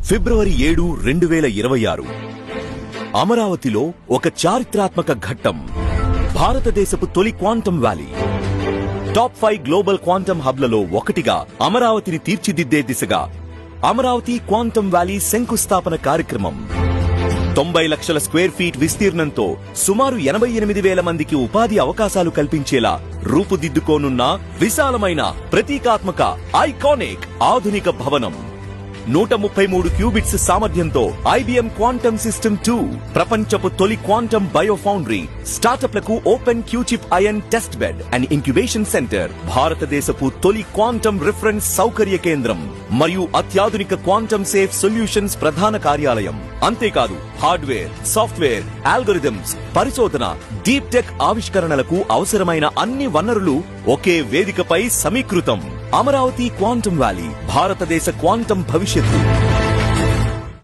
ఫిబ్రవరి 7, 2026 అమరావతిలో ఒక చారిత్రాత్మక ఘట్టం. భారతదేశపు తొలి quantum valley. Top 5 global quantum హబ్లలో ఒకటిగా అమరావతిని తీర్చిదిద్దే దిశగా అమరావతి క్వాంటం వ్యాలీ శంకుస్థాపన కార్యక్రమం. 90 లక్షల స్క్వేర్ ఫీట్ విస్తీర్ణంతో సుమారు 88,000 మందికి ఉపాధి అవకాశాలు కల్పించేలా రూపుదిద్దుకోనున్న విశాలమైన, ప్రతీకాత్మక, ఐకానిక్ ఆధునిక భవనం. 133 క్యూబిట్స్ సామర్థ్యంతో ఐబిఎం క్వాంటమ్ సిస్టమ్ 2, ప్రపంచపు తొలి క్వాంటమ్ బయో ఫౌండరీ, స్టార్టప్లకు open Q chip IN test bed and incubation centre, భారతదేశపు తొలి క్వాంటమ్ రిఫరెన్స్ సౌకర్య కేంద్రం మరియు అత్యాధునిక క్వాంటమ్ సేఫ్ సొల్యూషన్స్ ప్రధాన కార్యాలయం. అంతేకాదు హార్డ్వేర్, సాఫ్ట్వేర్, ఆల్గోరిథమ్స్, పరిశోధన, డీప్ టెక్ ఆవిష్కరణలకు అవసరమైన అన్ని వనరులు ఒకే వేదికపై సమీకృతం. అమరావతి క్వాంటమ్ వ్యాలీ, భారతదేశ క్వాంటమ్ భవిష్యత్తు.